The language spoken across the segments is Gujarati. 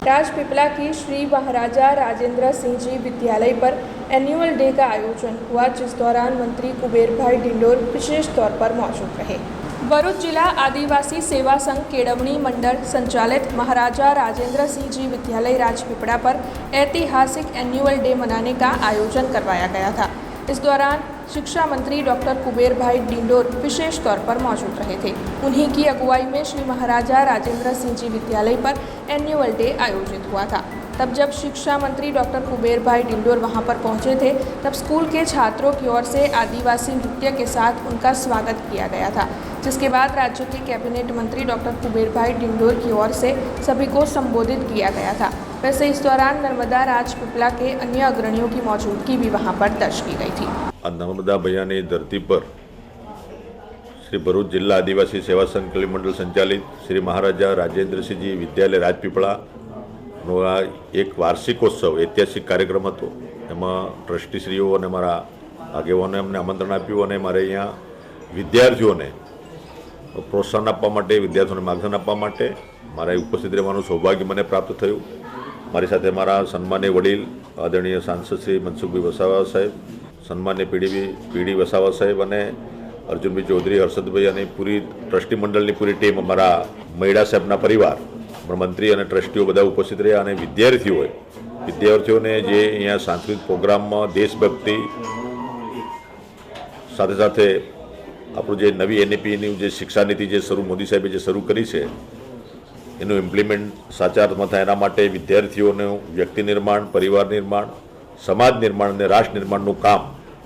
राजपीपला की श्री महाराजा राजेंद्र सिंह जी विद्यालय पर एनुअल डे का आयोजन हुआ, जिस दौरान मंत्री कुबेर भाई डिंडोर विशेष तौर पर मौजूद रहे। भरूच जिला आदिवासी सेवा संघ केळवणी मंडल संचालित महाराजा राजेंद्र सिंह जी विद्यालय राजपीपला पर ऐतिहासिक एनुअल डे मनाने का आयोजन करवाया गया था। इस दौरान शिक्षा मंत्री डॉक्टर कुबेर भाई डिंडोर विशेष तौर पर मौजूद रहे थे। उन्हीं की अगुवाई में श्री महाराजा राजेंद्र सिंह जी विद्यालय पर एनुअल डे आयोजित हुआ था। तब जब शिक्षा मंत्री डॉक्टर कुबेर भाई डिंडोर वहां पर पहुंचे थे, तब स्कूल के छात्रों की ओर से आदिवासी नृत्य के साथ उनका स्वागत किया गया था, जिसके बाद राज्य के कैबिनेट मंत्री डॉक्टर कुबेर भाई डिंडोर की ओर से सभी को संबोधित किया गया था। वैसे इस दौरान नर्मदा राजपीपला के अन्य अग्रणियों की मौजूदगी भी वहां पर दर्ज की गई थी। नर्मदा भैयानी धरती पर श्री भरूच जिला आदिवासी सेवा संघ केळवणी मंडल संचालित श्री महाराजा राजेंद्र सिंह जी विद्यालय राजपीपला एक वार्षिकोत्सव ऐतिहासिक कार्यक्रम હતો। એમાં ટ્રસ્ટીશ્રીઓ અને મારા આગેવાનોએ અમને આમંત્રણ આપ્યું અને મારે અહીંયા વિદ્યાર્થીઓને પ્રોત્સાહન આપવા માટે, વિદ્યાર્થીઓને માર્ગદર્શન આપવા માટે મારે ઉપસ્થિત રહેવાનું સૌભાગ્ય મને પ્રાપ્ત થયું। મારી સાથે મારા સન્માનીય વડીલ આદરણીય સાંસદ શ્રી મનસુખભાઈ વસાવા સાહેબ, સન્માનીય પીડી વસાવા સાહેબ અને અર્જુનભાઈ ચૌધરી, હર્ષદભાઈ અને પૂરી ટ્રસ્ટી મંડળની પૂરી ટીમ, અમારા મૈડા સાહેબના પરિવાર, મંત્રી અને ટ્રસ્ટીઓ બધા ઉપસ્થિત રહ્યા અને વિદ્યાર્થીઓને જે અહીંયા સાંસ્કૃતિક પ્રોગ્રામમાં દેશભક્તિ સાથે સાથે આપણું જે નવી એનઈપીની જે શિક્ષા નીતિ જે મોદી સાહેબે જે શરૂ કરી છે એનું ઇમ્પ્લિમેન્ટ સાચા અર્થમાં થાય એના માટે વિદ્યાર્થીઓનું વ્યક્તિ નિર્માણ, પરિવાર નિર્માણ, સમાજ નિર્માણ અને રાષ્ટ્ર નિર્માણનું કામ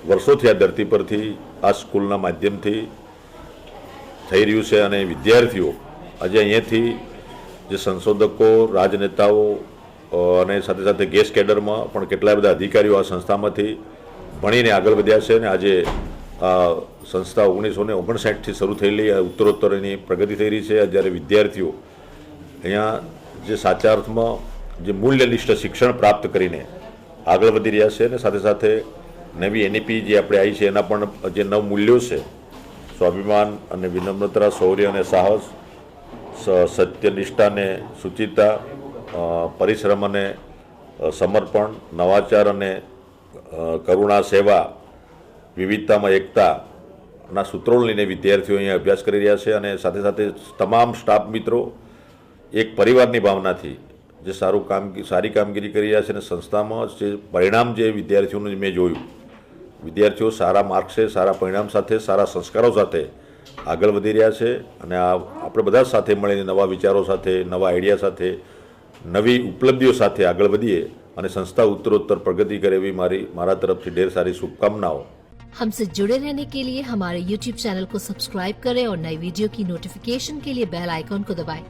વર્ષોથી આ ધરતી પરથી આ સ્કૂલના માધ્યમથી થઈ રહ્યું છે અને વિદ્યાર્થીઓ આજે અહીંયાથી જે સંશોધકો, રાજનેતાઓ અને સાથે સાથે ગેસ કેડરમાં પણ કેટલા બધા અધિકારીઓ આ સંસ્થામાંથી ભણીને આગળ વધ્યા છે અને આજે આ સંસ્થા 1959થી શરૂ થયેલી ઉત્તરોત્તર એની પ્રગતિ થઈ રહી છે। જ્યારે વિદ્યાર્થીઓ અહીંયા જે સાચા અર્થમાં જે મૂલ્યનિષ્ઠ શિક્ષણ પ્રાપ્ત કરીને આગળ વધી રહ્યા છે અને સાથે સાથે નવી એનઈપી જે આપણે આવી છે એના પણ જે નવ મૂલ્યો છે, સ્વાભિમાન અને વિનમ્રતા, શૌર્ય અને સાહસ, સત્યનિષ્ઠા અને શુચિતા, પરિશ્રમ અને સમર્પણ, નવાચાર અને કરુણા, સેવા, વિવિધતામાં એકતાના સૂત્રો લઈને વિદ્યાર્થીઓ અહીંયા અભ્યાસ કરી રહ્યા છે અને સાથે સાથે તમામ સ્ટાફ મિત્રો એક પરિવારની ભાવનાથી જે સારી કામગીરી કરી રહ્યા છે અને સંસ્થામાં જે પરિણામ જે વિદ્યાર્થીઓનું મેં જોયું, વિદ્યાર્થીઓ સારા માર્ક્સે, સારા પરિણામ સાથે, સારા સંસ્કારો સાથે આગળ વધી રહ્યા છે અને આપણે બધા સાથે મળીને નવા વિચારો સાથે, નવા આઈડિયા સાથે, નવી ઉપલબ્ધિઓ સાથે આગળ વધીએ અને સંસ્થા उत्तरोत्तर प्रगति करे एवी मारा तरफ से ढेर सारी शुभकामनाओं। हमसे जुड़े रहने के लिए हमारे YouTube चैनल को सब्सक्राइब करें और नई वीडियो की नोटिफिकेशन के लिए बेल आइकॉन को दबाएं।